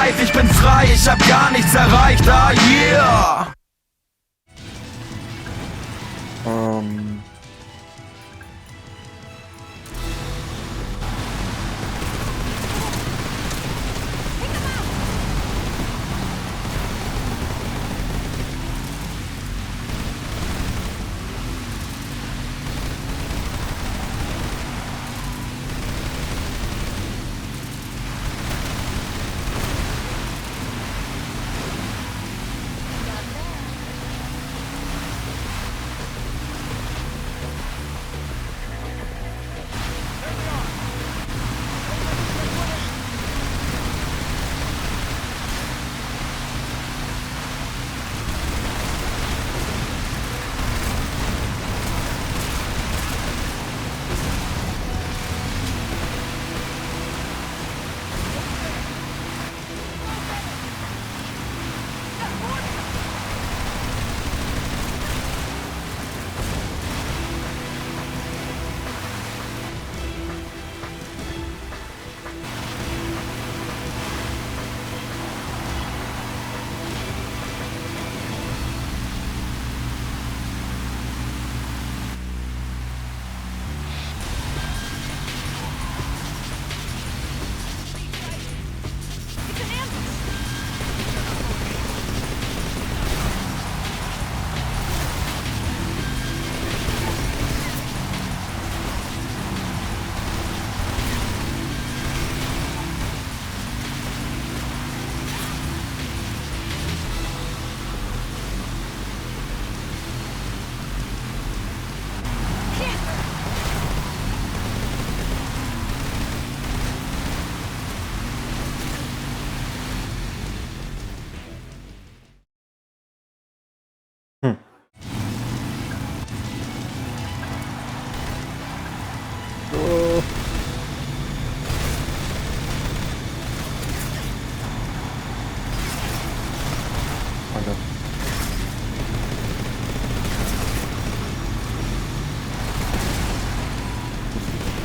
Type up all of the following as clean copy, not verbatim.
reif, ich bin frei, ich hab gar nichts erreicht, ah yeah.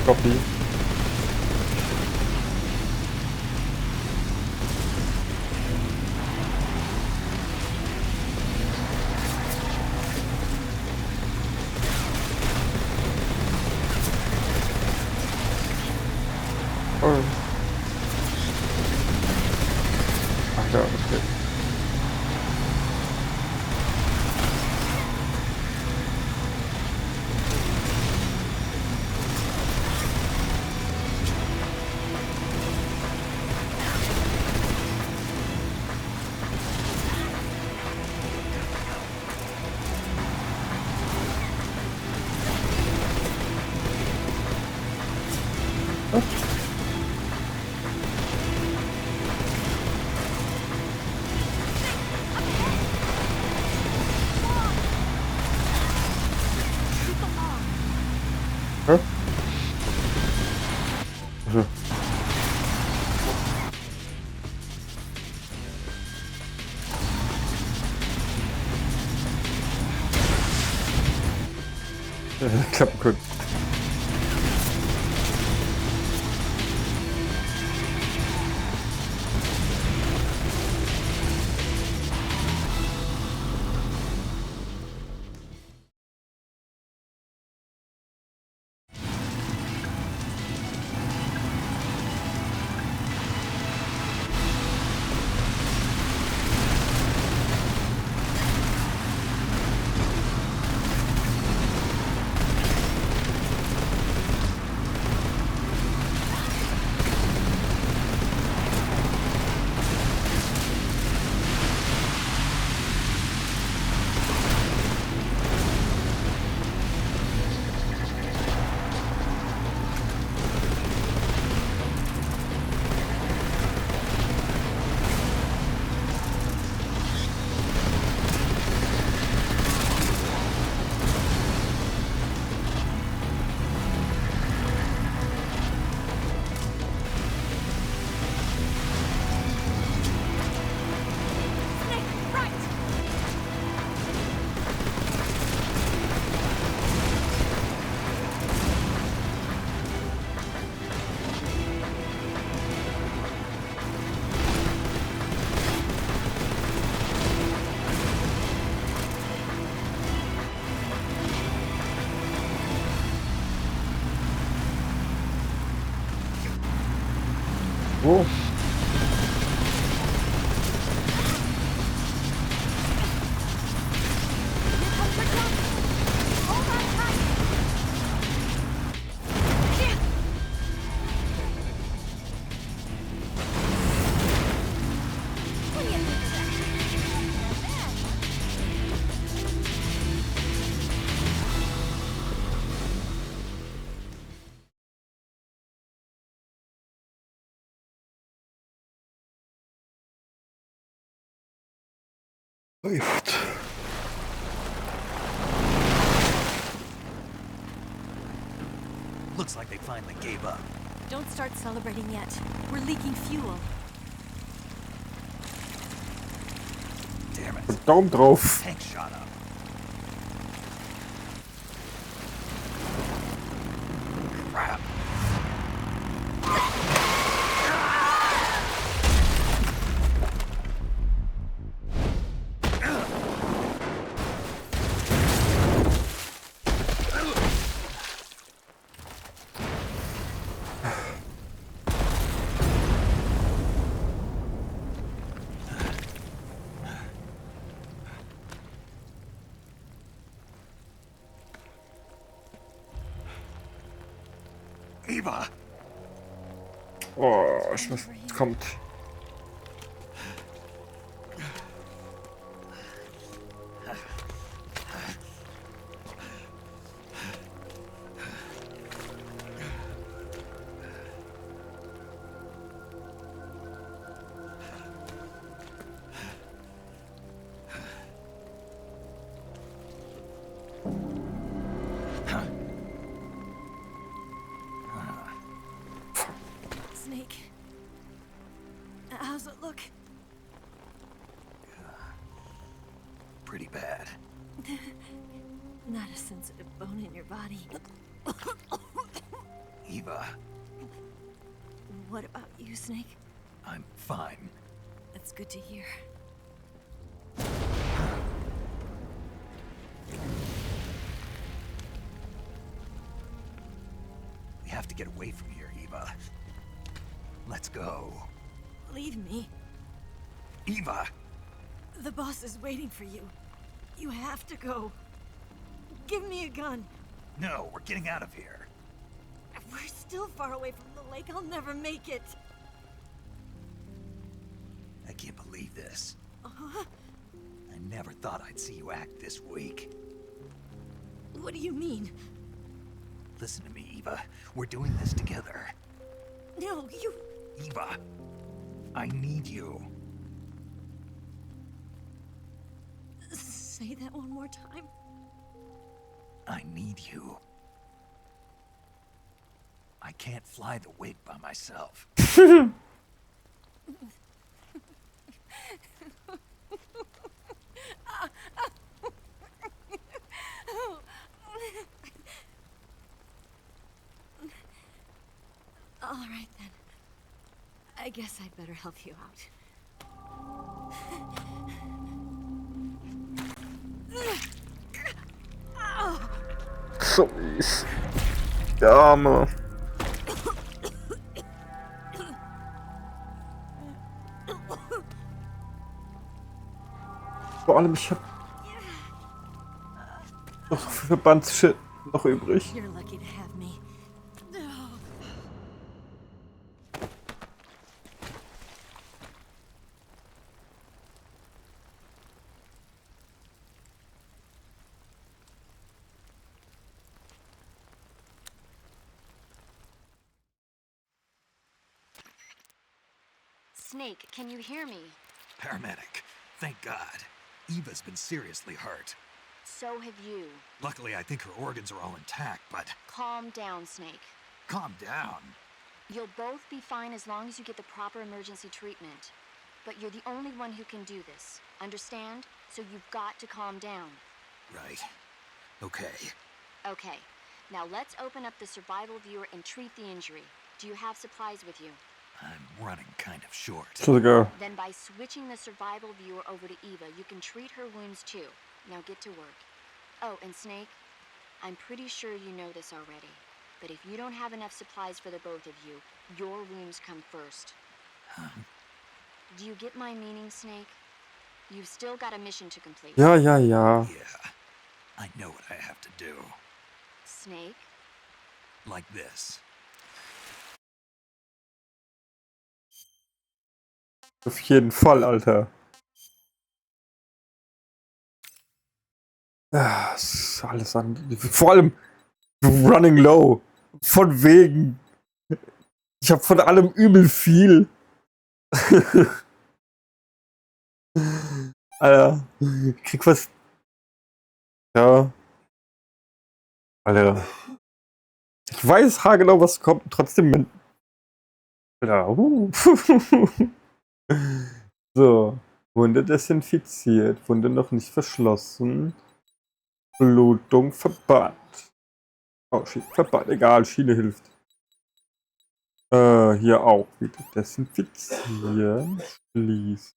Copy. Oh. Ach ja, okay. Huh? Klappt gut. Wo? Gut. Looks like they finally gave up. Don't start celebrating yet. We're leaking fuel. Damn it. Daumen drauf. Tank shot up. Crap. Eva! Oh, ich weiß, es kommt. Snake. How's it look? Pretty bad. Not a sensitive bone in your body. Eva, What about you, Snake? I'm fine. That's good to hear. We have to get away from here, Eva. Let's go. Leave me. Eva! The boss is waiting for you. You have to go. Give me a gun. No, we're getting out of here. We're still far away from the lake. I'll never make it. I can't believe this. Uh-huh. I never thought I'd see you act this weak. What do you mean? Listen to me, Eva. We're doing this together. No, you... Eva, I need you. Say that one more time. I need you. I can't fly the wig by myself. All right, then. I guess I'd better help you out. So mies. Der Arme. Vor allem, ich hab noch so viel Verbandsshit noch übrig. You're lucky to have me. Snake, can you hear me? Paramedic. Thank God. Eva's been seriously hurt. So have you. Luckily, I think her organs are all intact, but Calm down, Snake. calm down. You'll both be fine as long as you get the proper emergency treatment. But you're the only one who can do this. Understand? So you've got to calm down. Right. Okay. Okay. Now let's open up the survival viewer and treat the injury. Do you have supplies with you? I'm running kind of short. So go. Then by switching the survival viewer over to Eva, you can treat her wounds too. Now get to work. Oh, and Snake, I'm pretty sure you know this already, but if you don't have enough supplies for the both of you, your wounds come first. Do you get my meaning, Snake? You've still got a mission to complete. Ja. Yeah, I know what I have to do. Snake? Like this. Auf jeden Fall, Alter. Ja, ist alles an. Vor allem Running Low. Von wegen. Ich habe von allem übel viel. Alter. Ich krieg was. Ja. Alter. Ich weiß haargenau, was kommt. Trotzdem. Alter. So. Wunde desinfiziert. Wunde noch nicht verschlossen. Blutung verbannt. Oh, verbannt. Egal, Schiene hilft. Hier auch wieder desinfizieren. Schließen.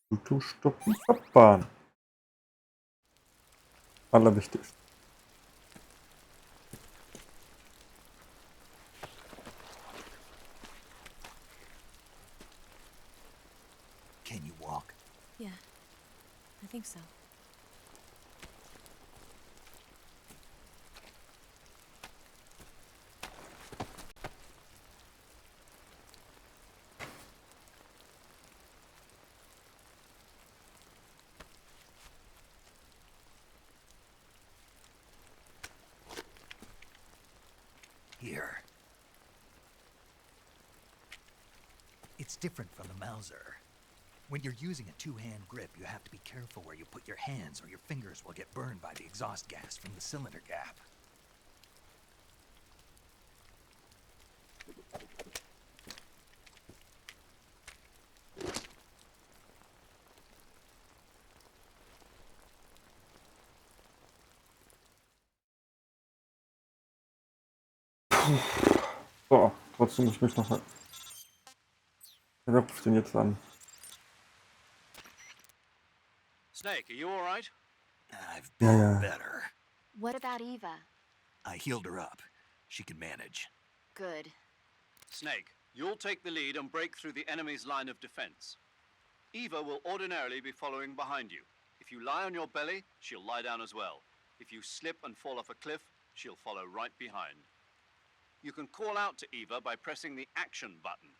Blutung stoppen, verbannen. Allerwichtigste. Can you walk? Yeah, I think so. Here. It's different from the Mauser. When you're using a two-hand grip, you have to be careful where you put your hands or your fingers will get burned by the exhaust gas from the cylinder gap. So, trotzdem muss ich mich noch. Wer ruft den jetzt an? Snake, are you all right? I've been Yeah. better. What about Eva? I healed her up. She can manage. Good. Snake, you'll take the lead and break through the enemy's line of defense. Eva will ordinarily be following behind you. If you lie on your belly, she'll lie down as well. If you slip and fall off a cliff, she'll follow right behind. You can call out to Eva by pressing the action button.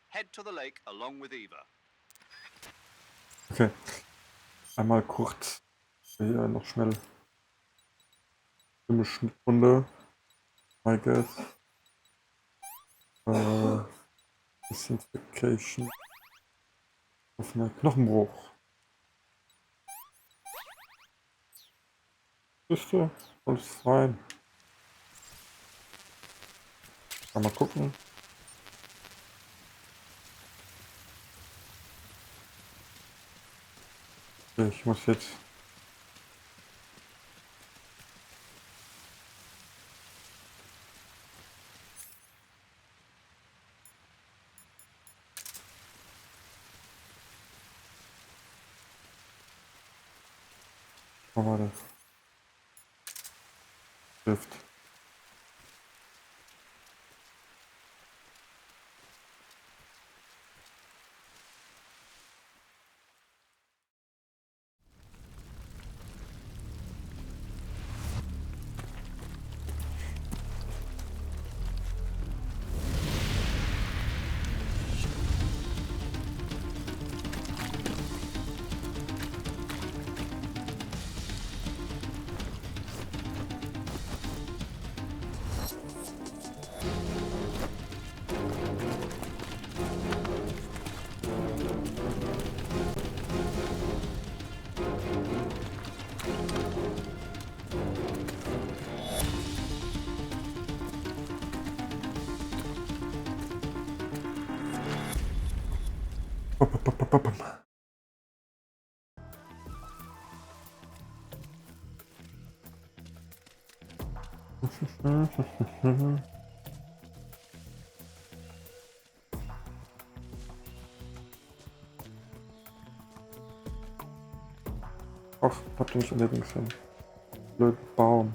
Head to the lake along with Eva. Okay. Einmal kurz. Hier noch schnell. Eine Schnittrunde. I guess. Disinfection. Offener Knochenbruch. Küste. Alles fein. Mal gucken. Okay, ich muss jetzt. Oh, warte. Stift. Ach, hab den nicht unbedingt hin. Blöden Baum.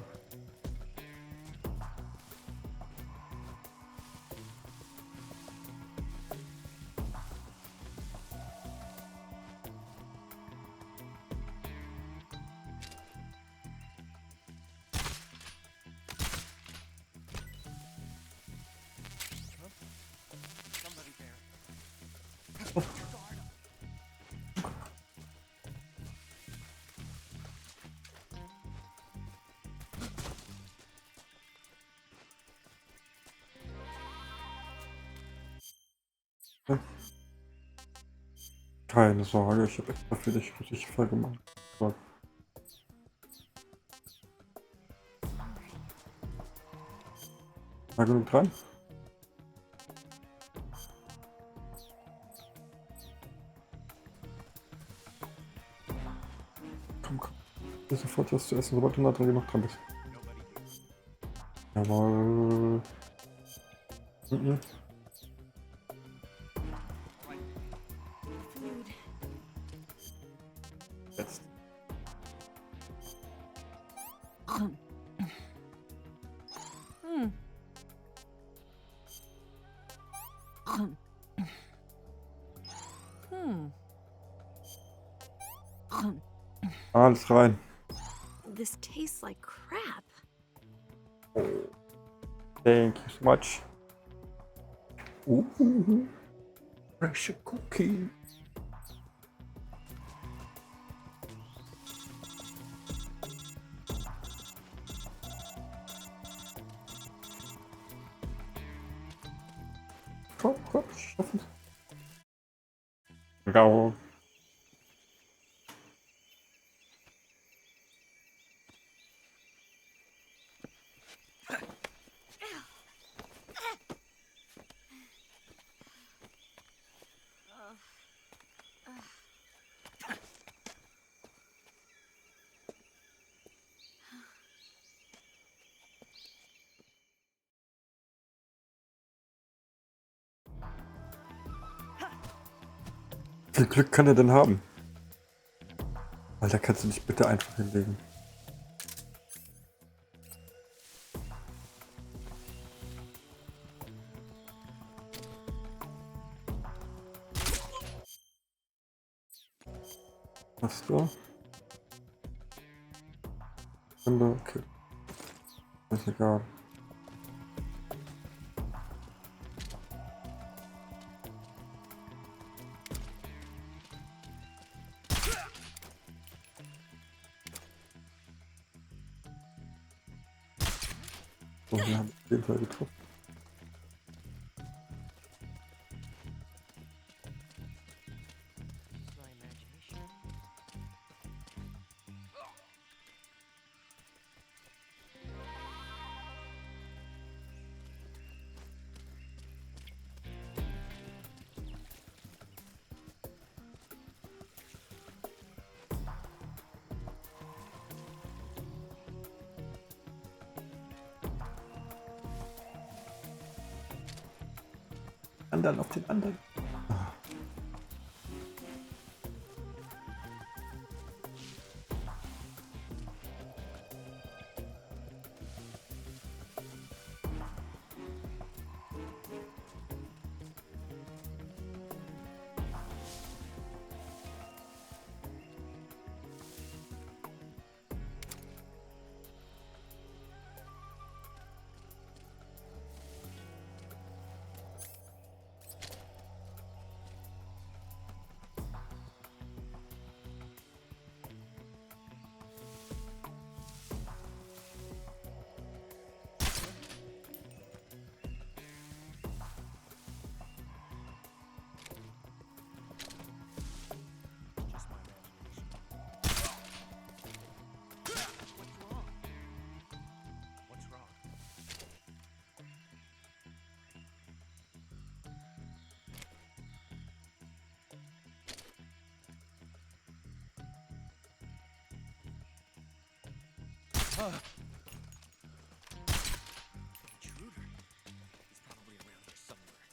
Keine Sorge, ich habe extra für dich richtig voll gemacht. So. War genug dran? Komm. Ich sofort was zu essen, sobald du nah dran genug dran bist. Jawohl. Mhm. Food. Jetzt. Alles rein. This tastes like crap. Thank you so much. Fresh cookie. Komm, schaffen. Rau. Wie viel Glück kann er denn haben? Alter, kannst du dich bitte einfach hinlegen? Hast du? Okay. Ist egal. So, wir haben auf jeden Fall getroffen. Anderen auf den anderen. Intruder. He's probably around here somewhere.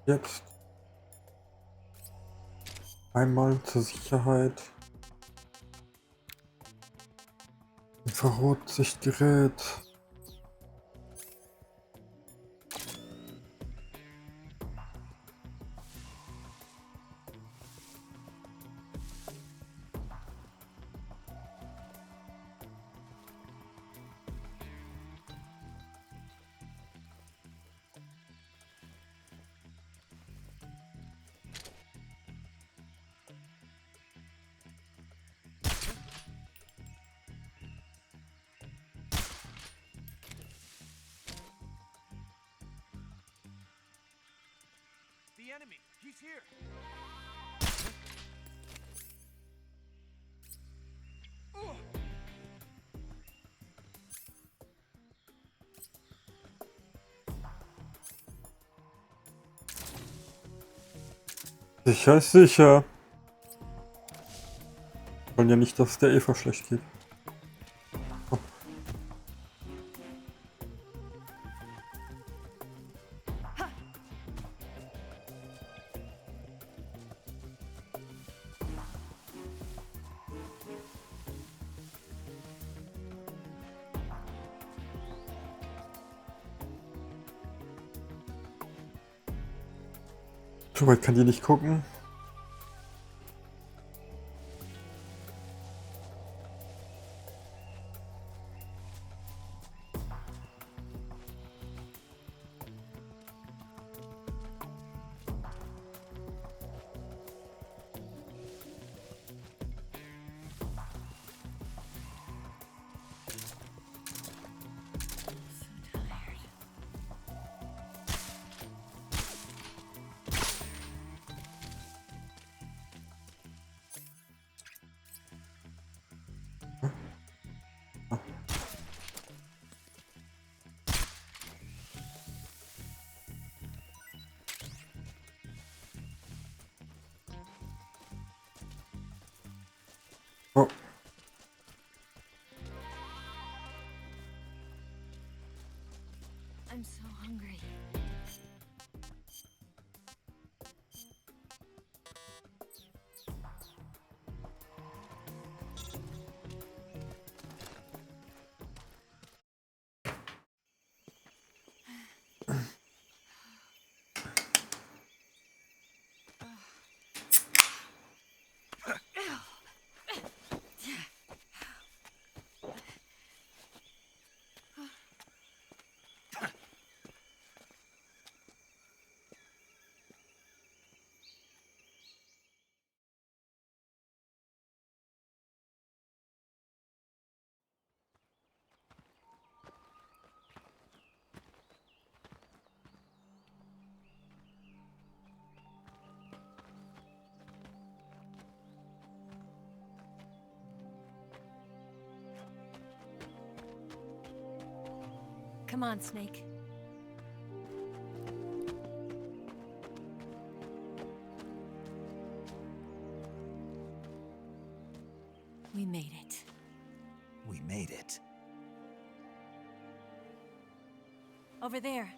Jetzt. Einmal zur Sicherheit. Infrarotsichtgerät. The enemy! He's here! Sicher ist sicher. Wir wollen ja nicht, dass es der Eva schlecht geht. Oh. So weit kann die nicht gucken. Oh. I'm so hungry. Come on, Snake. We made it. We made it. Over there.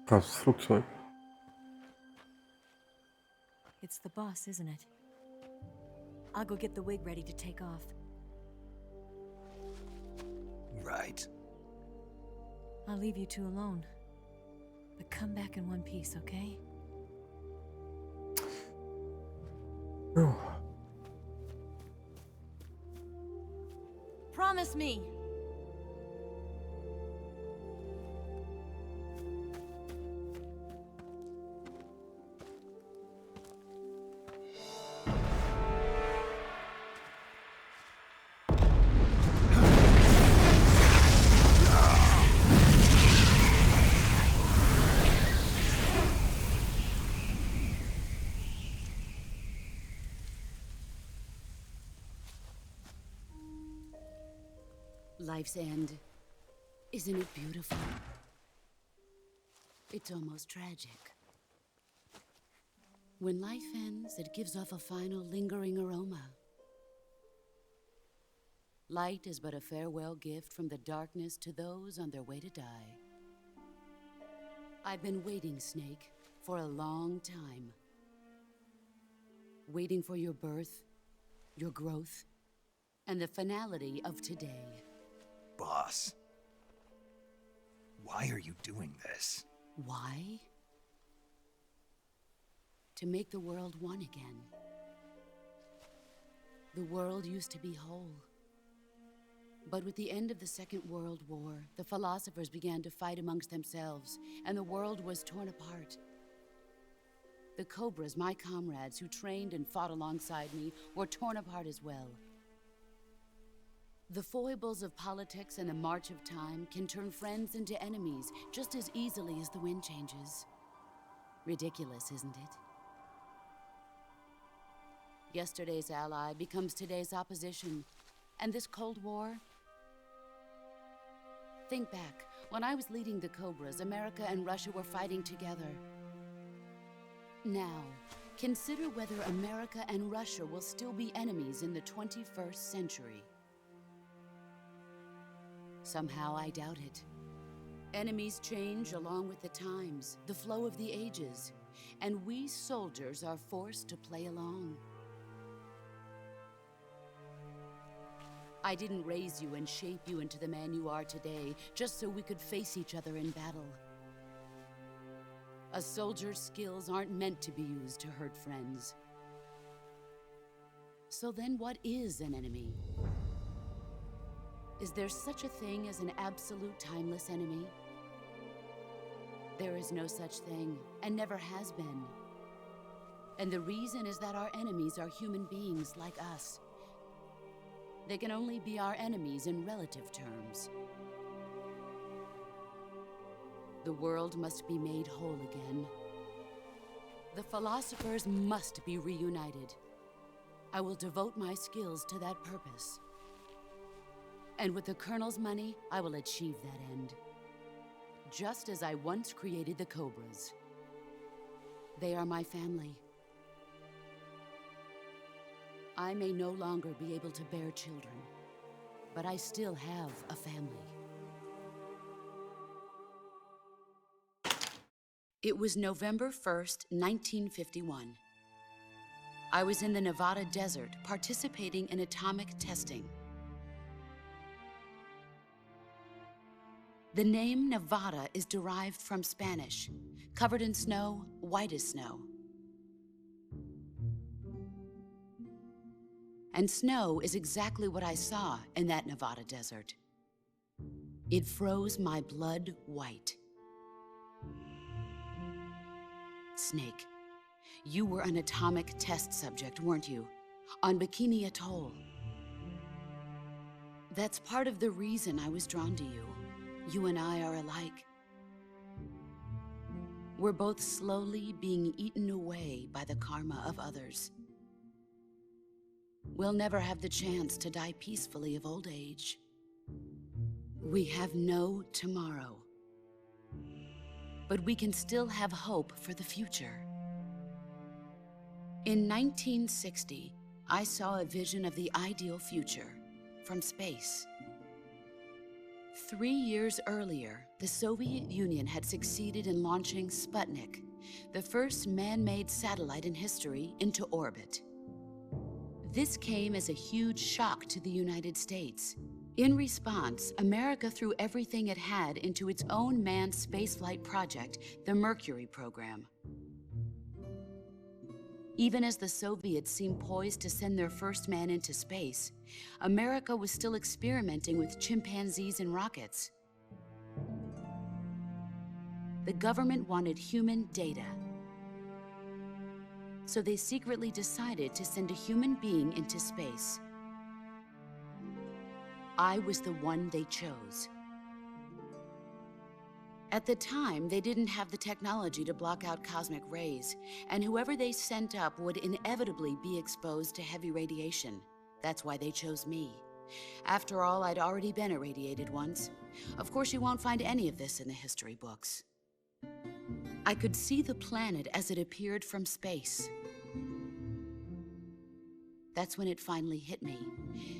Krasses Flugzeug. It's the boss, isn't it? I'll go get the wig ready to take off. Right. I'll leave you two alone. But come back in one piece, okay? Oh. Promise me! Life's end. Isn't it beautiful? It's almost tragic. When life ends, it gives off a final lingering aroma. Light is but a farewell gift from the darkness to those on their way to die. I've been waiting, Snake, for a long time. Waiting for your birth, your growth, and the finality of today. Boss, why are you doing this? Why? To make the world one again. The world used to be whole. But with the end of the Second World War, the philosophers began to fight amongst themselves, and the world was torn apart. The Cobras, my comrades who trained and fought alongside me, were torn apart as well. The foibles of politics and the march of time can turn friends into enemies just as easily as the wind changes. Ridiculous, isn't it? Yesterday's ally becomes today's opposition. And this Cold War? Think back. When I was leading the Cobras, America and Russia were fighting together. Now, consider whether America and Russia will still be enemies in the 21st century. Somehow I doubt it. Enemies change along with the times, the flow of the ages, and we soldiers are forced to play along. I didn't raise you and shape you into the man you are today just so we could face each other in battle. A soldier's skills aren't meant to be used to hurt friends. So then what is an enemy? Is there such a thing as an absolute timeless enemy? There is no such thing, and never has been. And the reason is that our enemies are human beings like us. They can only be our enemies in relative terms. The world must be made whole again. The philosophers must be reunited. I will devote my skills to that purpose. And with the Colonel's money, I will achieve that end. Just as I once created the Cobras. They are my family. I may no longer be able to bear children, but I still have a family. It was November 1st, 1951. I was in the Nevada desert participating in atomic testing. The name Nevada is derived from Spanish, covered in snow, white as snow. And snow is exactly what I saw in that Nevada desert. It froze my blood white. Snake, you were an atomic test subject, weren't you? On Bikini Atoll. That's part of the reason I was drawn to you. You and I are alike. We're both slowly being eaten away by the karma of others. We'll never have the chance to die peacefully of old age. We have no tomorrow. But we can still have hope for the future. In 1960, I saw a vision of the ideal future from space. 3 years earlier, the Soviet Union had succeeded in launching Sputnik, the first man-made satellite in history, into orbit. This came as a huge shock to the United States. In response, America threw everything it had into its own manned spaceflight project, the Mercury program. Even as the Soviets seemed poised to send their first man into space, America was still experimenting with chimpanzees and rockets. The government wanted human data. So they secretly decided to send a human being into space. I was the one they chose. At the time, they didn't have the technology to block out cosmic rays, and whoever they sent up would inevitably be exposed to heavy radiation. That's why they chose me. After all, I'd already been irradiated once. Of course, you won't find any of this in the history books. I could see the planet as it appeared from space. That's when it finally hit me.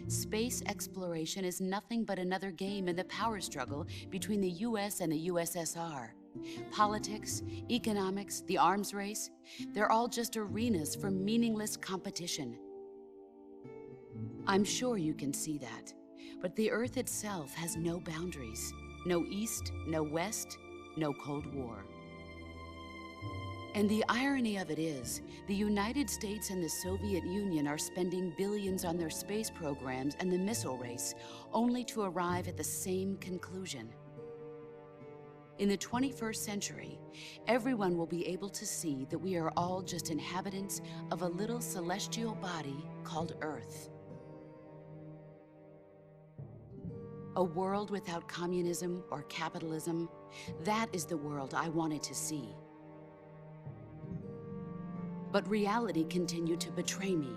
Space exploration is nothing but another game in the power struggle between the US and the USSR. Politics, economics, the arms race, they're all just arenas for meaningless competition. I'm sure you can see that, but the Earth itself has no boundaries. No East, no West, no Cold War. And the irony of it is, the United States and the Soviet Union are spending billions on their space programs and the missile race, only to arrive at the same conclusion. In the 21st century, everyone will be able to see that we are all just inhabitants of a little celestial body called Earth. A world without communism or capitalism, that is the world I wanted to see. But reality continued to betray me.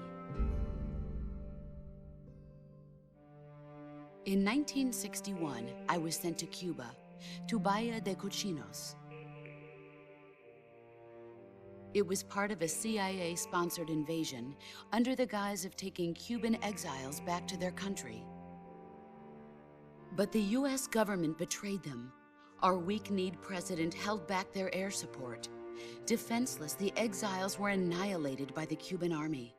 In 1961, I was sent to Cuba, to Bahia de Cochinos. It was part of a CIA-sponsored invasion under the guise of taking Cuban exiles back to their country. But the US government betrayed them. Our weak-kneed president held back their air support. Defenseless, the exiles were annihilated by the Cuban army.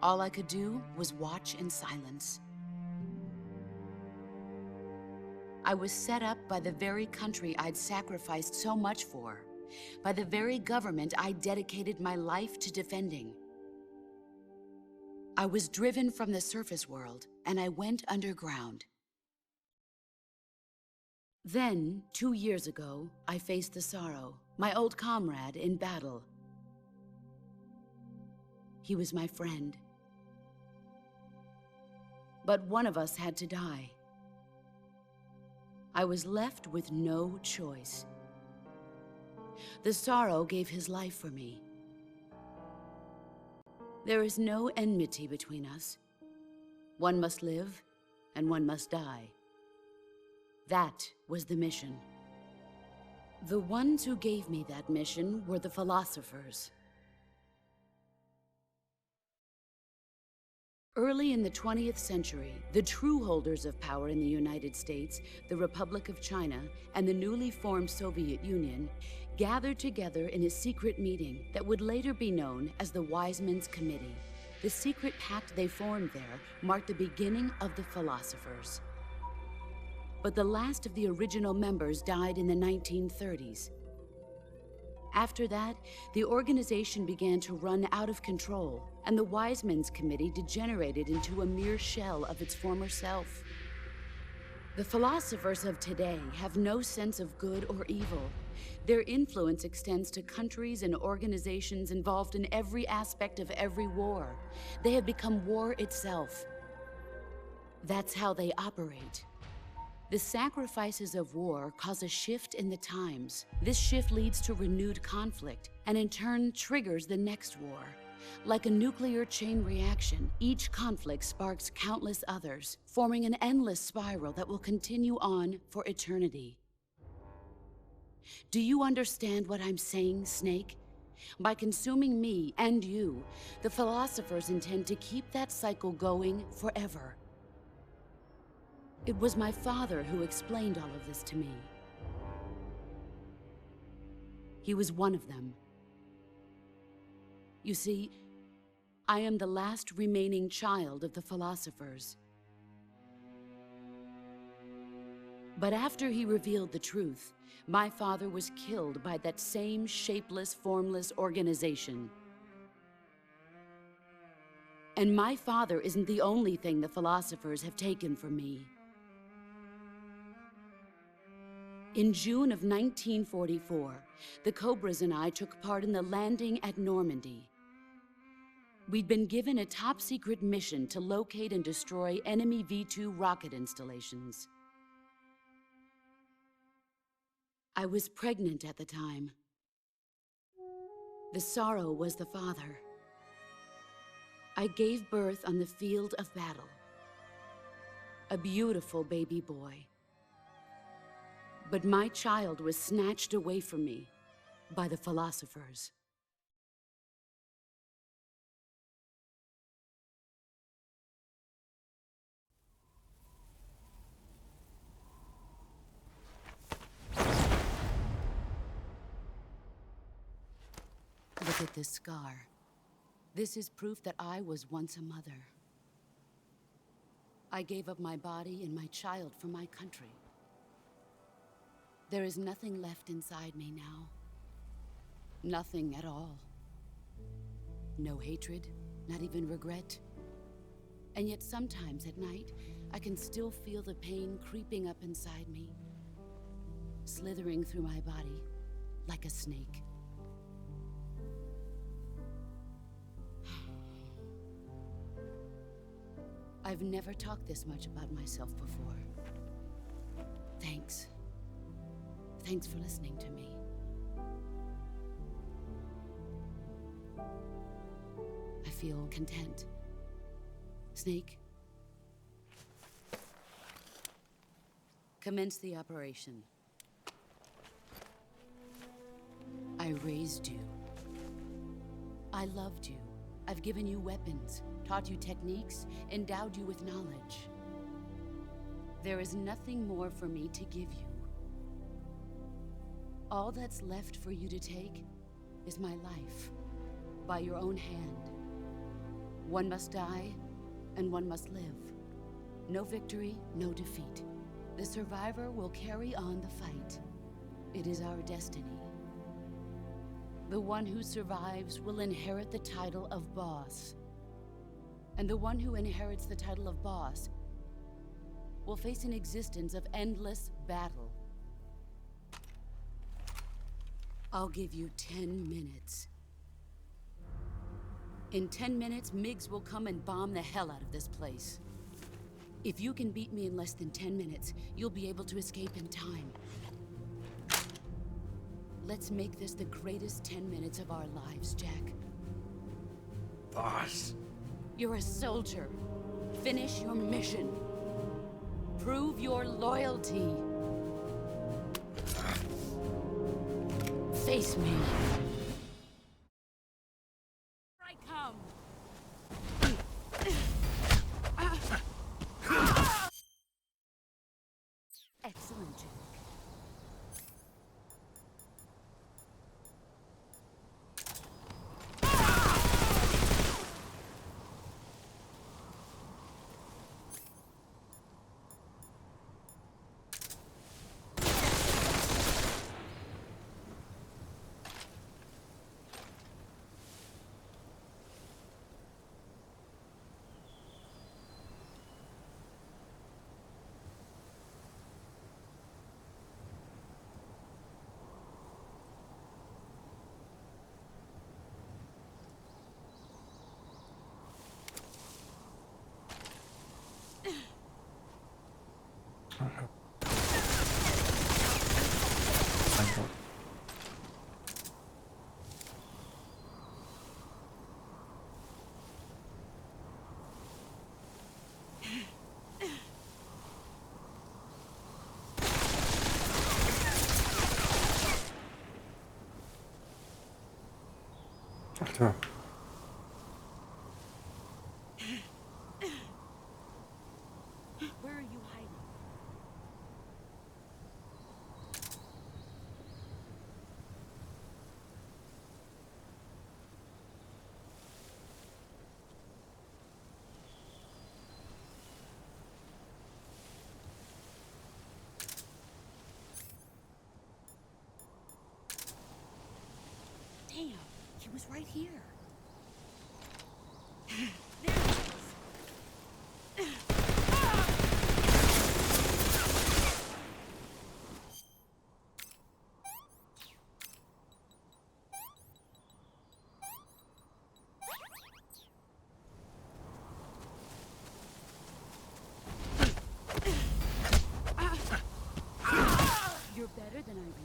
All I could do was watch in silence. I was set up by the very country I'd sacrificed so much for, by the very government I dedicated my life to defending. I was driven from the surface world, and I went underground. Then, 2 years ago, I faced the Sorrow, my old comrade in battle. He was my friend. But one of us had to die. I was left with no choice. The Sorrow gave his life for me. There is no enmity between us. One must live, and one must die. That was the mission. The ones who gave me that mission were the philosophers. Early in the 20th century, the true holders of power in the United States, the Republic of China, and the newly formed Soviet Union gathered together in a secret meeting that would later be known as the Wise Men's Committee. The secret pact they formed there marked the beginning of the philosophers. But the last of the original members died in the 1930s. After that, the organization began to run out of control, and the Wise Men's Committee degenerated into a mere shell of its former self. The philosophers of today have no sense of good or evil. Their influence extends to countries and organizations involved in every aspect of every war. They have become war itself. That's how they operate. The sacrifices of war cause a shift in the times. This shift leads to renewed conflict, and in turn triggers the next war. Like a nuclear chain reaction, each conflict sparks countless others, forming an endless spiral that will continue on for eternity. Do you understand what I'm saying, Snake? By consuming me and you, the philosophers intend to keep that cycle going forever. It was my father who explained all of this to me. He was one of them. You see, I am the last remaining child of the philosophers. But after he revealed the truth, my father was killed by that same shapeless, formless organization. And my father isn't the only thing the philosophers have taken from me. In June of 1944, the Cobras and I took part in the landing at Normandy. We'd been given a top-secret mission to locate and destroy enemy V-2 rocket installations. I was pregnant at the time. The Sorrow was the father. I gave birth on the field of battle. A beautiful baby boy. But my child was snatched away from me by the philosophers. Look at this scar. This is proof that I was once a mother. I gave up my body and my child for my country. There is nothing left inside me now. Nothing at all. No hatred, not even regret. And yet sometimes at night, I can still feel the pain creeping up inside me, slithering through my body like a snake. I've never talked this much about myself before. Thanks. Thanks for listening to me. I feel content. Snake, commence the operation. I raised you. I loved you. I've given you weapons, taught you techniques, endowed you with knowledge. There is nothing more for me to give you. All that's left for you to take is my life, by your own hand. One must die, and one must live. No victory, no defeat. The survivor will carry on the fight. It is our destiny. The one who survives will inherit the title of boss. And the one who inherits the title of boss will face an existence of endless battle. I'll give you 10 minutes. In 10 minutes, MiGs will come and bomb the hell out of this place. If you can beat me in less than 10 minutes, you'll be able to escape in time. Let's make this the greatest 10 minutes of our lives, Jack. Boss. You're a soldier. Finish your mission. Prove your loyalty. Face me. I come. Excellent, Jack. Mein Gott. Alter. Where are you hiding? Damn, he was right here. There he is. You're better than I remember.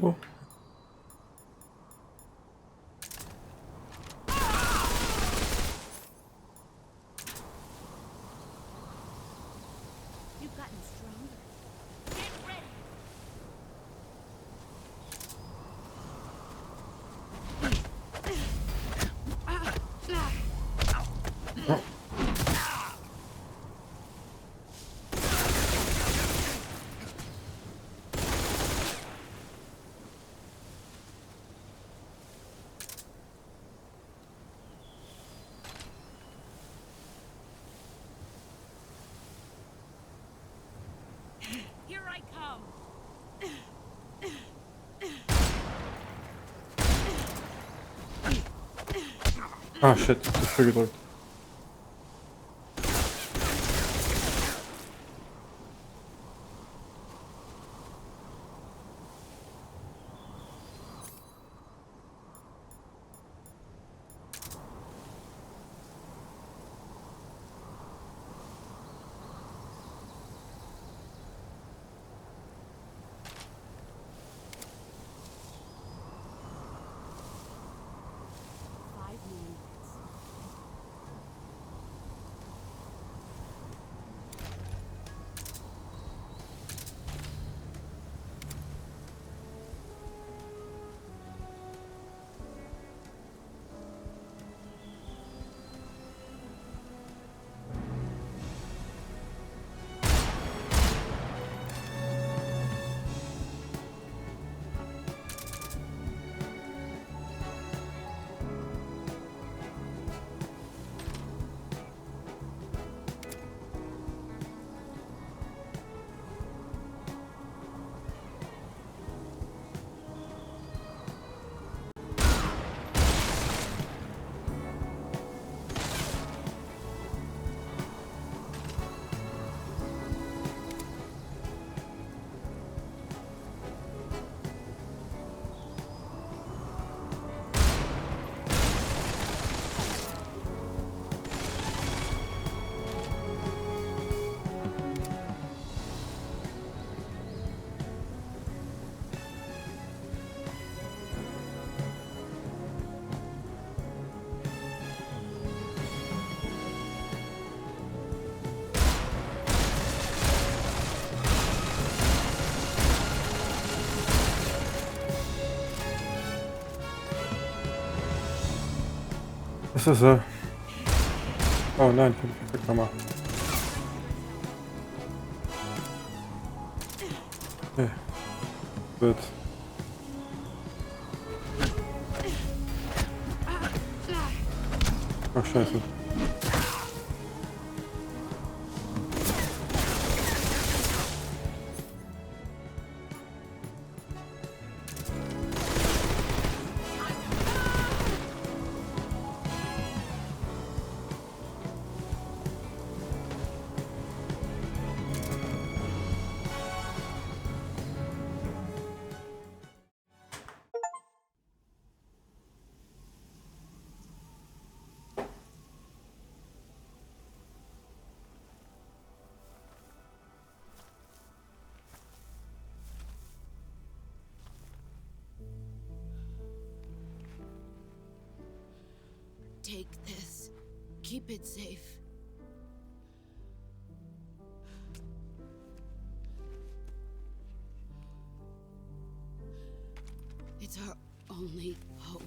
Oh. You've gotten stronger. Get ready. Here I come. Ah, shit, zu viel gedrückt. Was ist er? Oh nein, ich bin auf der Kamera. Okay. Gut. Ach, scheiße. Take this. Keep it safe. It's our only hope.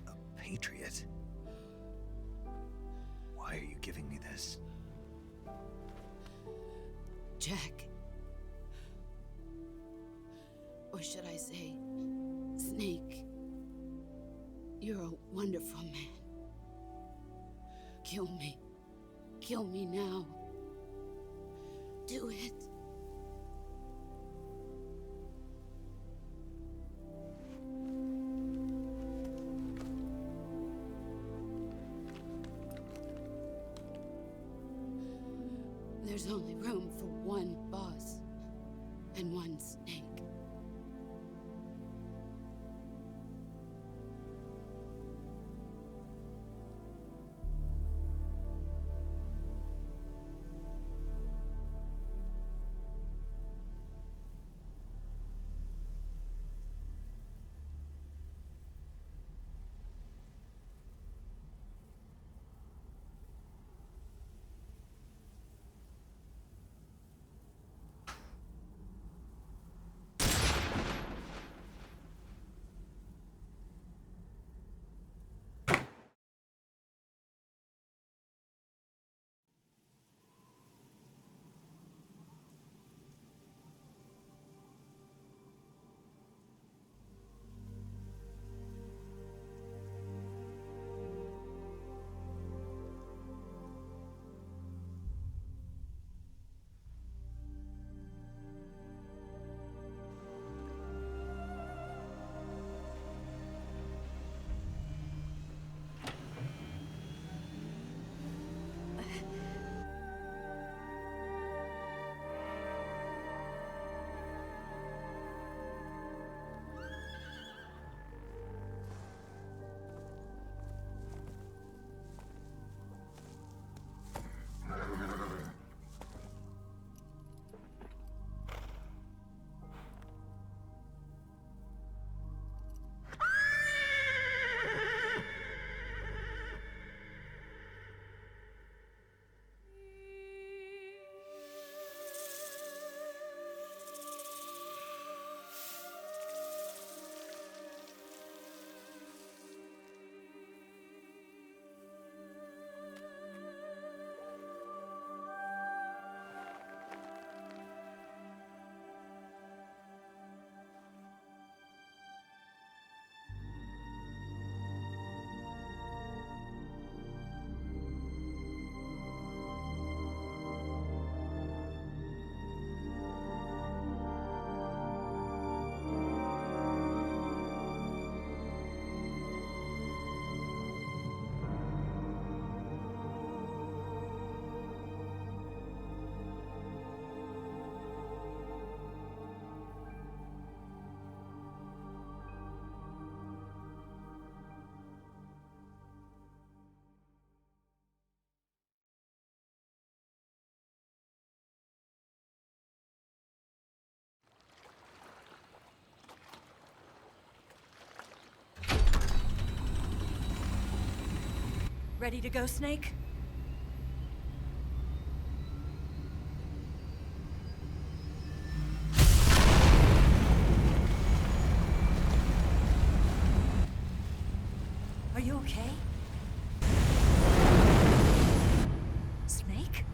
A patriot? Why are you giving me this? Jack. Or should I say, Snake. You're a wonderful man. Kill me. Kill me now. Do it. There's only room for one boss and one Snake. Ready to go, Snake? Are you okay? Snake?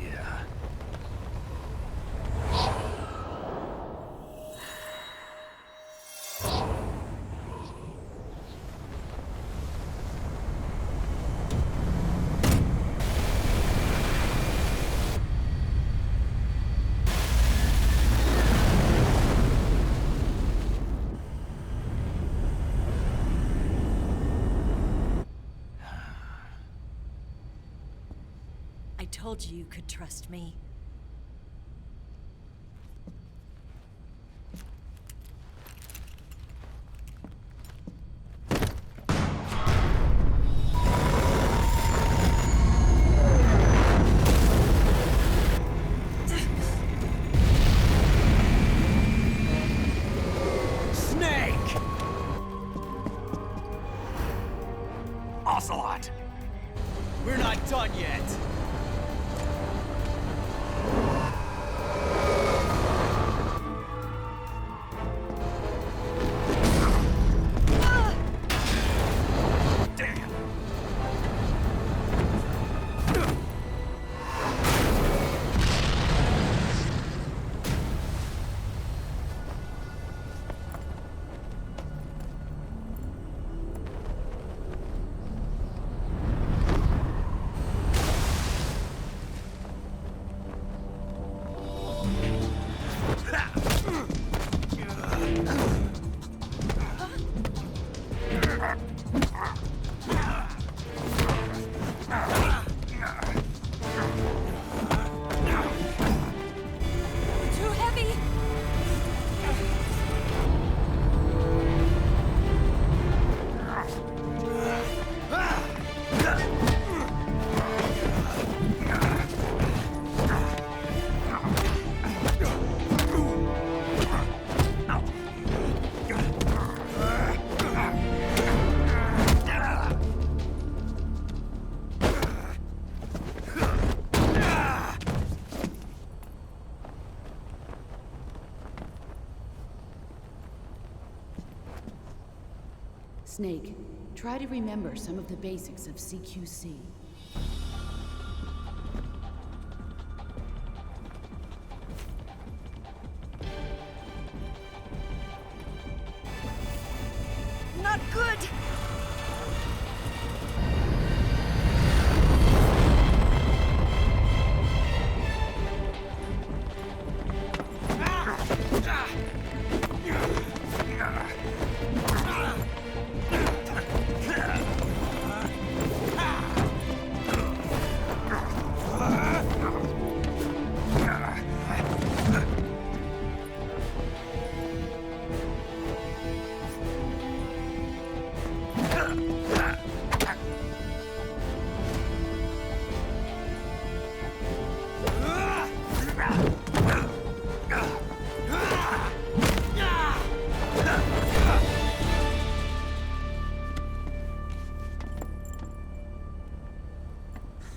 Yeah. I told you could trust me. Snake! Ocelot! We're not done yet. Damn! Too heavy! Snake, try to remember some of the basics of CQC. Not good!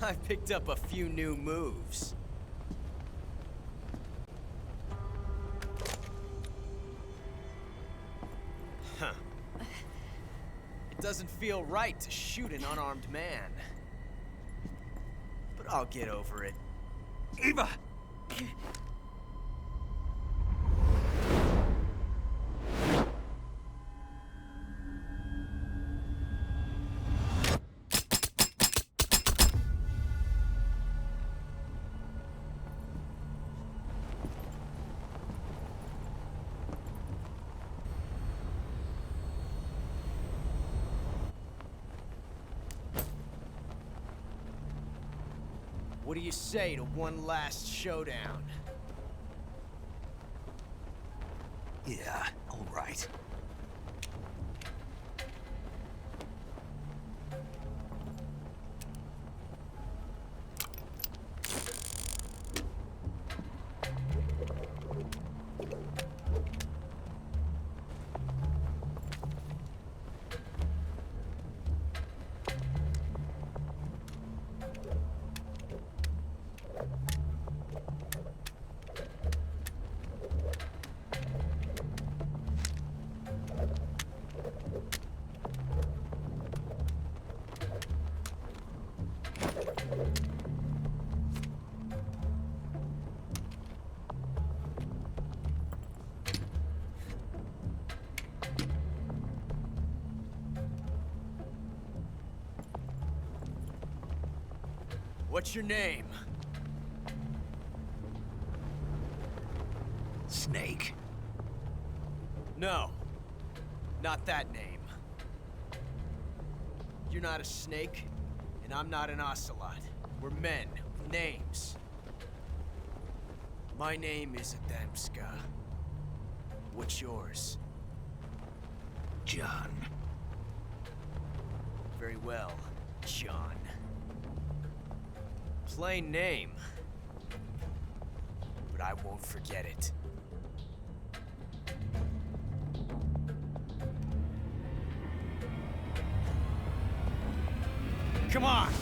I picked up a few new moves. Huh. It doesn't feel right to shoot an unarmed man. But I'll get over it. Eva! What do you say to one last showdown? Yeah, all right. What's your name? Snake. No. Not that name. You're not a snake, and I'm not an ocelot. We're men with names. My name is Adamska. What's yours? John. Very well, John. Plain name. But I won't forget it. Come on!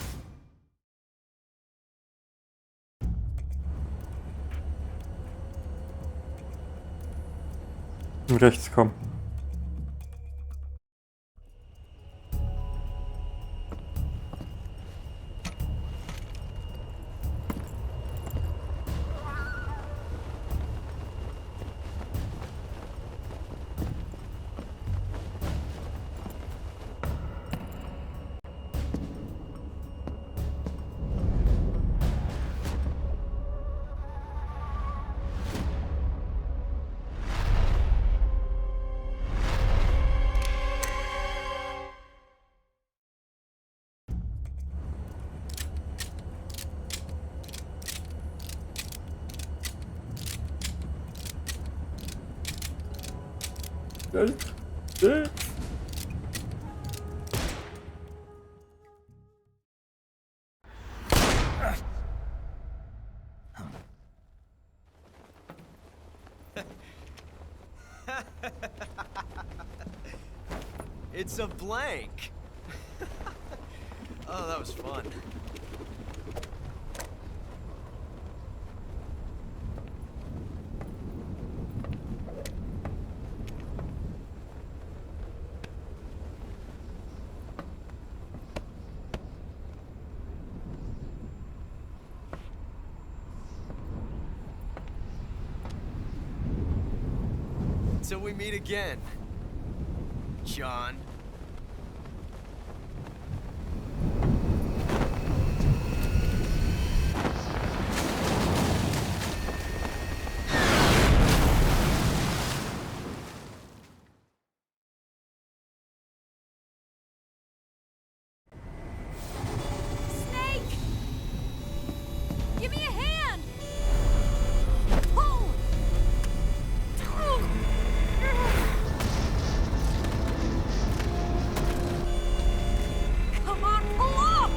Rechts, komm. It's a blank. Oh, that was fun. Till we meet again, John. Snake! Give me a hand! Pull! Come on, pull up!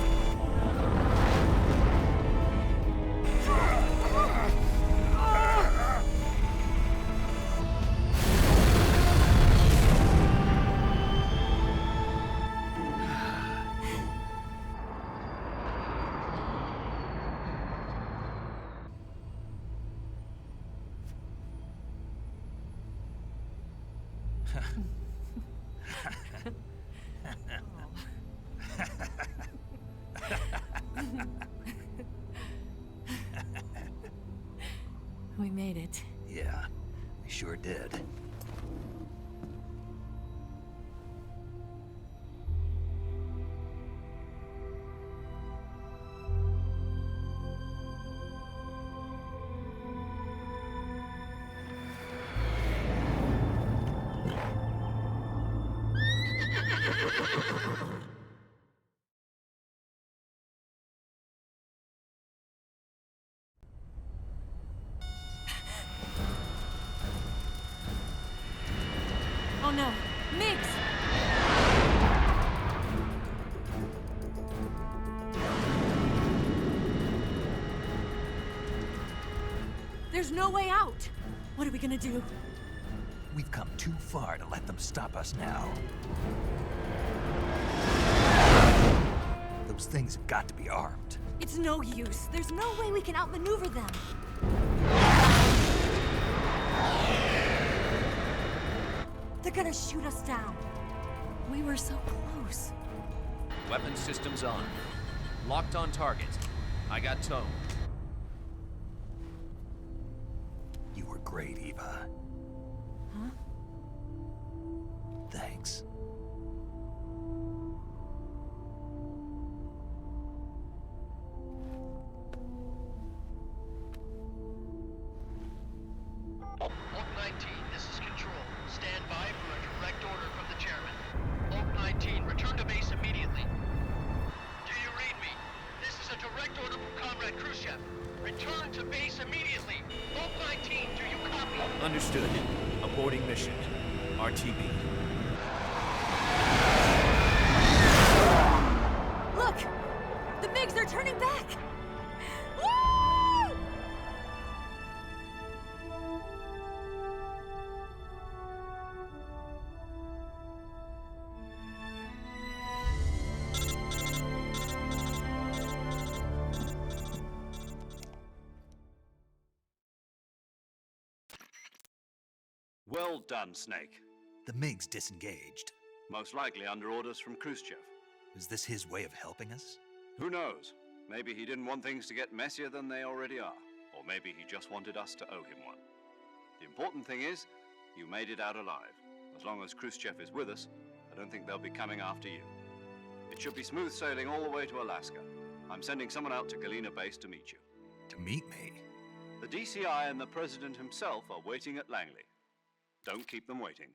We made it. Yeah, we sure did. Oh no, Mix! There's no way out! What are we gonna do? We've come too far to let them stop us now. Those things have got to be armed. It's no use. There's no way we can outmaneuver them. They're gonna shoot us down. We were so close. Weapon systems on. Locked on target. I got tow. You were great, Eva. Huh? Thanks. Return to base immediately. Vault 19, do you copy? Understood. Aborting mission. RTB. Look! The MiGs are turning back! Woo! Well done, Snake. The MiGs disengaged. Most likely under orders from Khrushchev. Is this his way of helping us? Who knows? Maybe he didn't want things to get messier than they already are. Or maybe he just wanted us to owe him one. The important thing is, you made it out alive. As long as Khrushchev is with us, I don't think they'll be coming after you. It should be smooth sailing all the way to Alaska. I'm sending someone out to Galena Base to meet you. To meet me? The DCI and the President himself are waiting at Langley. Don't keep them waiting.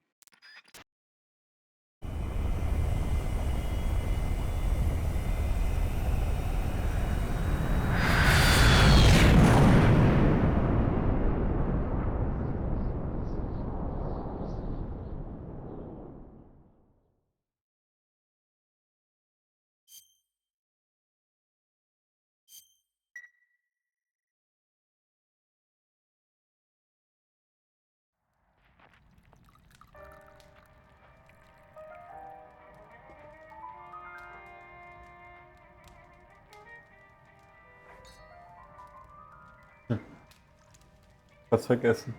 Was vergessen.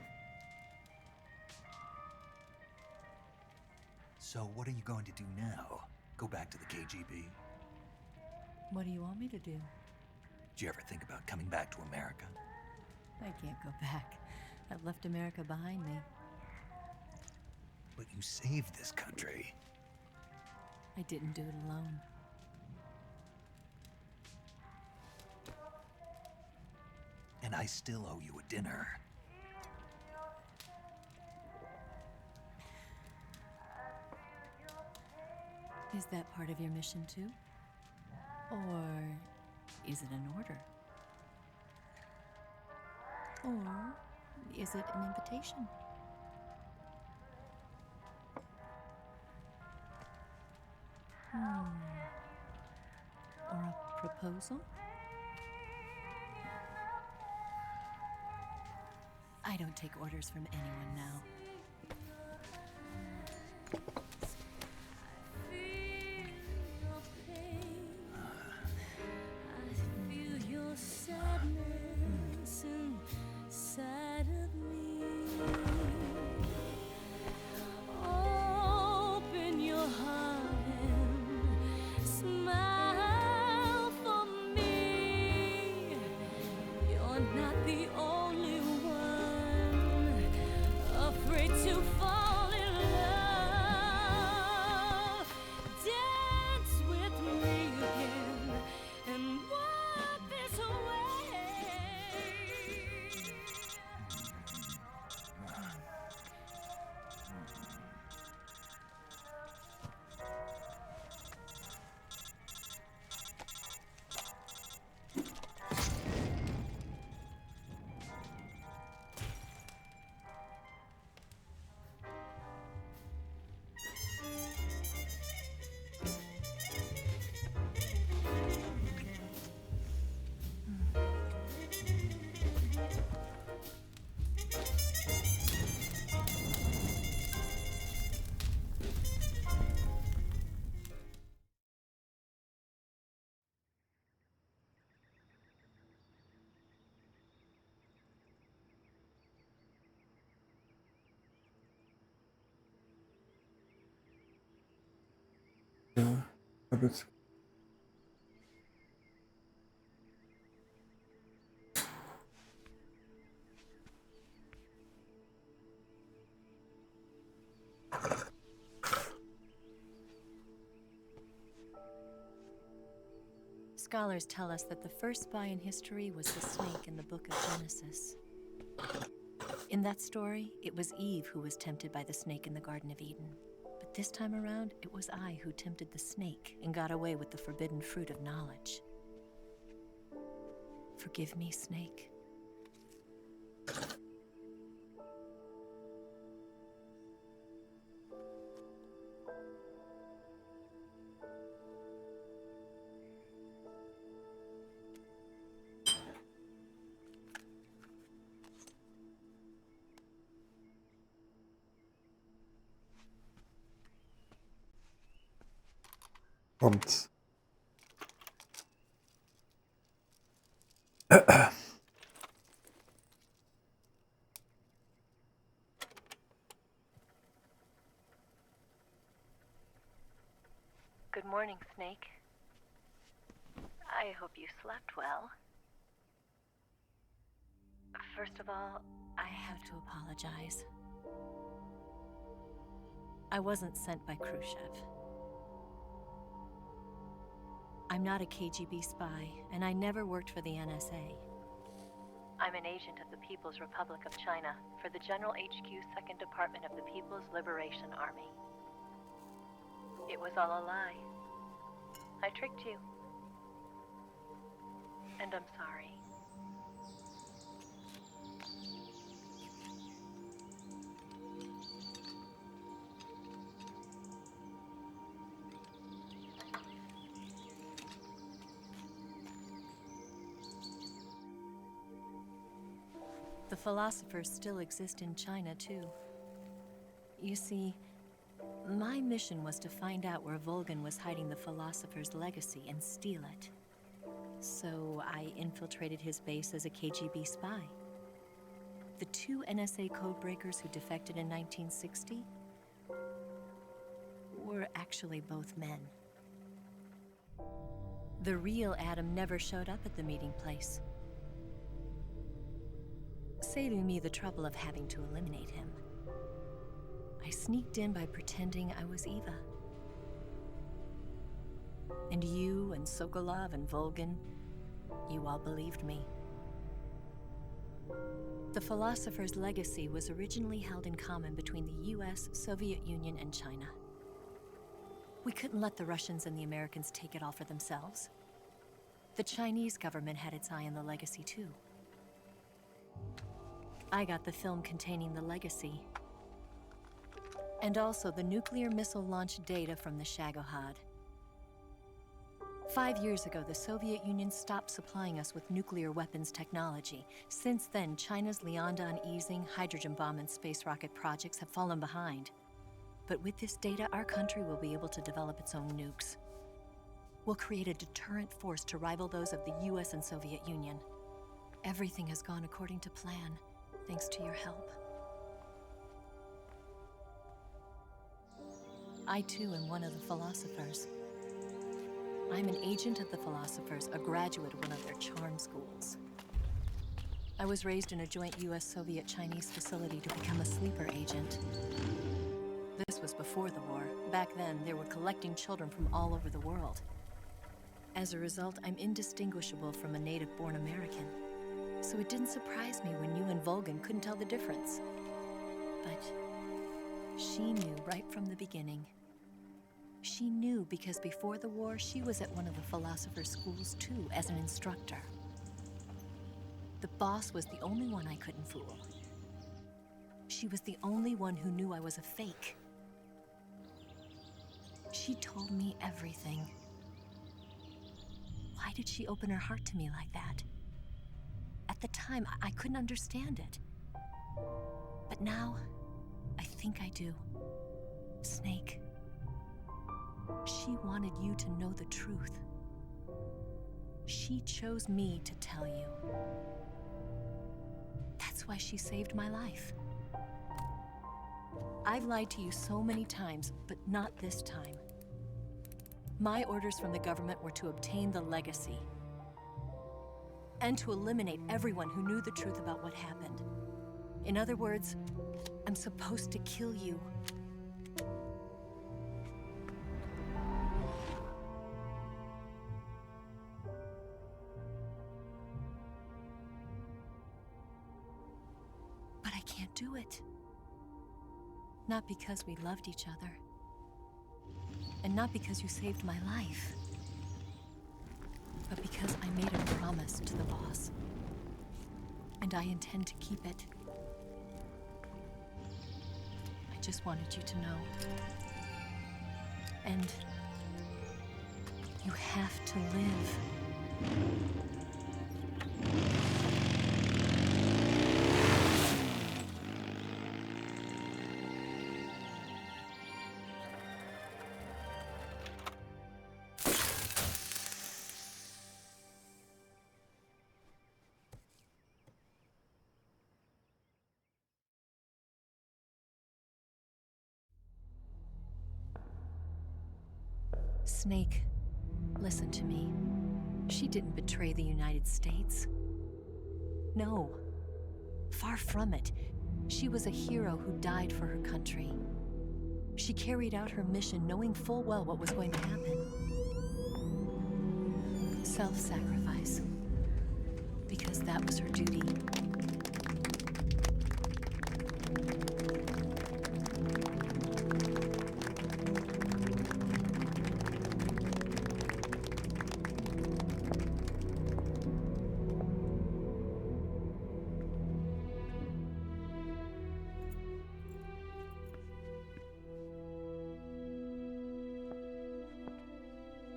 So what are you going to do now? Go back to the KGB? What do you want me to do? Did you ever think about coming back to America? I can't go back. I've left America behind me. But you saved this country. I didn't do it alone. And I still owe you a dinner. Is that part of your mission too? Or is it an order? Or is it an invitation? Or a proposal? I don't take orders from anyone now. Ja, hab jetzt. Scholars tell us that the first spy in history was the snake in the book of Genesis. In that story, it was Eve who was tempted by the snake in the Garden of Eden. But this time around, it was I who tempted the snake and got away with the forbidden fruit of knowledge. Forgive me, Snake. kommt. Good morning, Snake. I hope you slept well. First of all, I have to apologize. I wasn't sent by Khrushchev. I'm not a KGB spy, and I never worked for the NSA. I'm an agent of the People's Republic of China for the General HQ 2nd Department of the People's Liberation Army. It was all a lie. I tricked you. And I'm sorry. The philosophers still exist in China, too. You see, my mission was to find out where Volgan was hiding the philosopher's legacy and steal it. So I infiltrated his base as a KGB spy. The 2 NSA codebreakers who defected in 1960 were actually both men. The real Adam never showed up at the meeting place, saving me the trouble of having to eliminate him. I sneaked in by pretending I was Eva. And you and Sokolov and Volgan, you all believed me. The philosopher's legacy was originally held in common between the US, Soviet Union, and China. We couldn't let the Russians and the Americans take it all for themselves. The Chinese government had its eye on the legacy too. I got the film containing the legacy, and also the nuclear missile launch data from the Shagohod. 5 years ago, the Soviet Union stopped supplying us with nuclear weapons technology. Since then, China's Liaodong easing, hydrogen bomb, and space rocket projects have fallen behind. But with this data, our country will be able to develop its own nukes. We'll create a deterrent force to rival those of the US and Soviet Union. Everything has gone according to plan, thanks to your help. I too am one of the philosophers. I'm an agent of the philosophers, a graduate of one of their charm schools. I was raised in a joint US-Soviet-Chinese facility to become a sleeper agent. This was before the war. Back then, they were collecting children from all over the world. As a result, I'm indistinguishable from a native-born American. So it didn't surprise me when you and Volgan couldn't tell the difference. But she knew right from the beginning. She knew because before the war, she was at one of the philosopher's schools too, as an instructor. The boss was the only one I couldn't fool. She was the only one who knew I was a fake. She told me everything. Why did she open her heart to me like that? At the time, I couldn't understand it. But now, I think I do. Snake. She wanted you to know the truth. She chose me to tell you. That's why she saved my life. I've lied to you so many times, but not this time. My orders from the government were to obtain the legacy and to eliminate everyone who knew the truth about what happened. In other words, I'm supposed to kill you. But I can't do it. Not because we loved each other. And not because you saved my life. But because I made a promise to the boss. And I intend to keep it. I just wanted you to know. And you have to live. Snake, listen to me. She didn't betray the United States. No. Far from it. She was a hero who died for her country. She carried out her mission knowing full well what was going to happen. Self-sacrifice. Because that was her duty.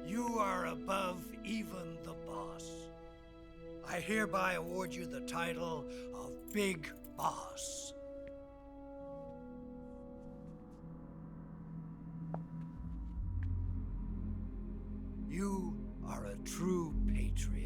You are above even the boss. I hereby award you the title of Big Boss. You are a true patriot.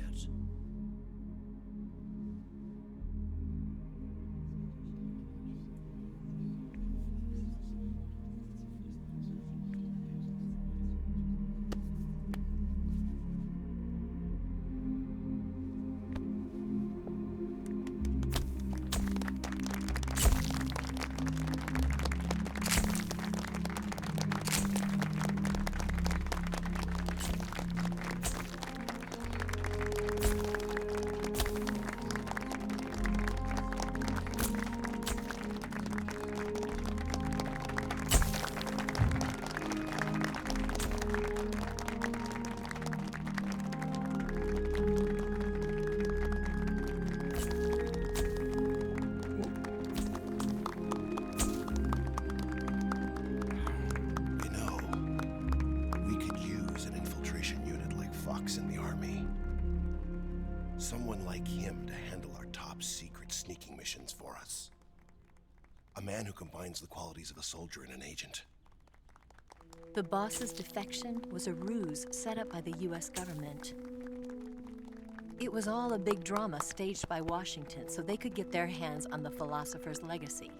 Someone like him to handle our top secret sneaking missions for us. A man who combines the qualities of a soldier and an agent. The boss's defection was a ruse set up by the US government. It was all a big drama staged by Washington so they could get their hands on the philosopher's legacy.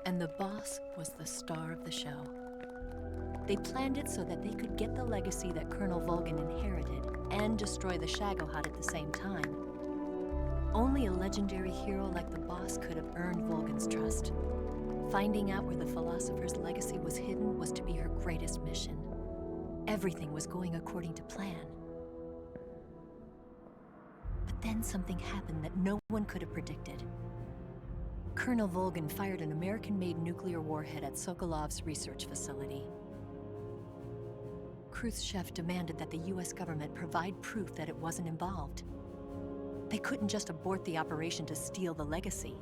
And the boss was the star of the show. They planned it so that they could get the legacy that Colonel Volgin inherited and destroy the Shagohod at the same time. Only a legendary hero like the boss could have earned Volgin's trust. Finding out where the philosopher's legacy was hidden was to be her greatest mission. Everything was going according to plan. But then something happened that no one could have predicted. Colonel Volgin fired an American-made nuclear warhead at Sokolov's research facility. Khrushchev demanded that the US government provide proof that it wasn't involved. They couldn't just abort the operation to steal the legacy.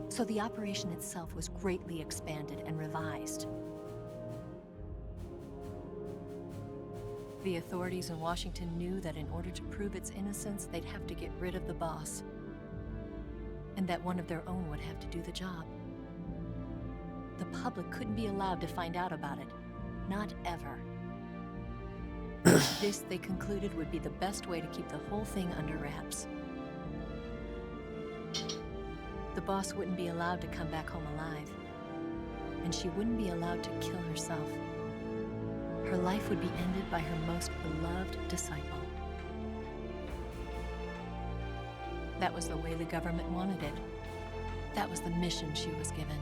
So the operation itself was greatly expanded and revised. The authorities in Washington knew that in order to prove its innocence, they'd have to get rid of the boss, and that one of their own would have to do the job. The public couldn't be allowed to find out about it. Not ever. This, they concluded, would be the best way to keep the whole thing under wraps. The boss wouldn't be allowed to come back home alive, and she wouldn't be allowed to kill herself. Her life would be ended by her most beloved disciple. That was the way the government wanted it. That was the mission she was given,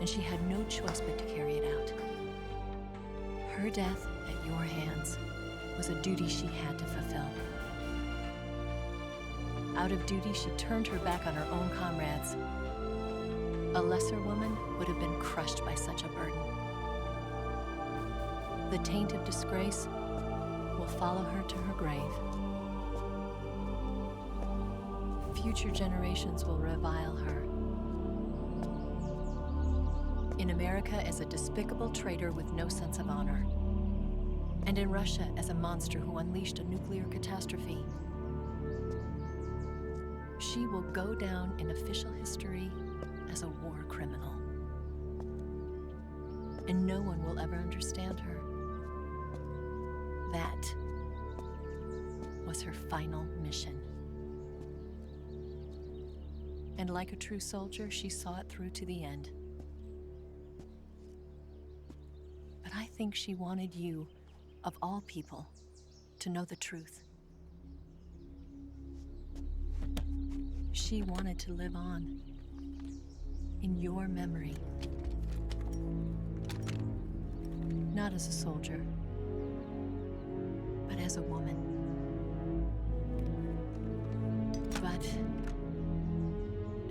and she had no choice but to carry it out. Her death at your hands was a duty she had to fulfill. Out of duty, she turned her back on her own comrades. A lesser woman would have been crushed by such a burden. The taint of disgrace will follow her to her grave. Future generations will revile her. In America as a despicable traitor with no sense of honor. And in Russia as a monster who unleashed a nuclear catastrophe. She will go down in official history as a war criminal. And no one will ever understand her. That was her final mission. And like a true soldier, she saw it through to the end. But I think think she wanted you, of all people, to know the truth. She wanted to live on, in your memory. Not as a soldier, but as a woman. But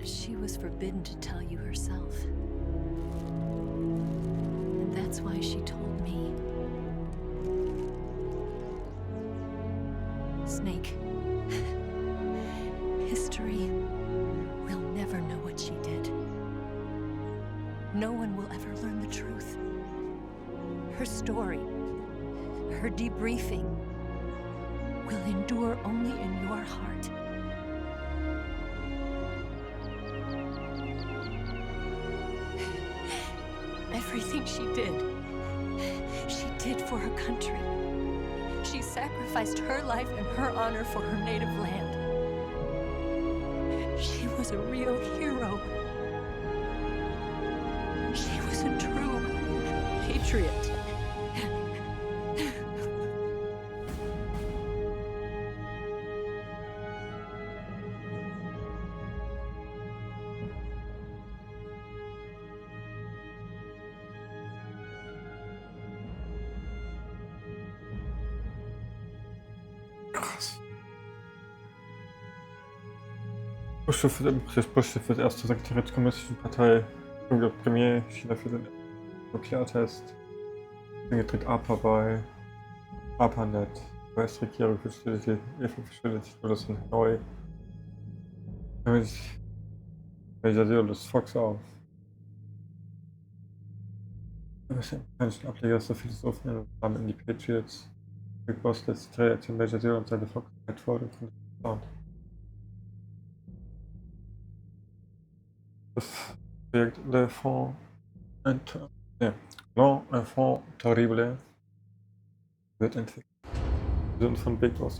she was forbidden to tell you herself. And that's why she told me. Snake, history will never know what she did. No one will ever learn the truth. Her story, her debriefing, will endure only in your heart. Everything she did for her country. She sacrificed her life and her honor for her native land. She was a real hero. She was a true patriot. Bush wird erste Sekretariat der Kommunistischen Partei, Premier, China für den Nukleartest, Dinge tritt APA bei, APANet, US-Regierung verschwindet, oder sind neu. Damit Major löst Fox auf. Der amerikanischen Ableger ist der Philosophen in die Patriots. Big Boss lässt die Reaktion Major und seine Fox vor dem Sound. Das Projekt L'Enfant Terrible wird entwickelt. Wir sind von Big Boss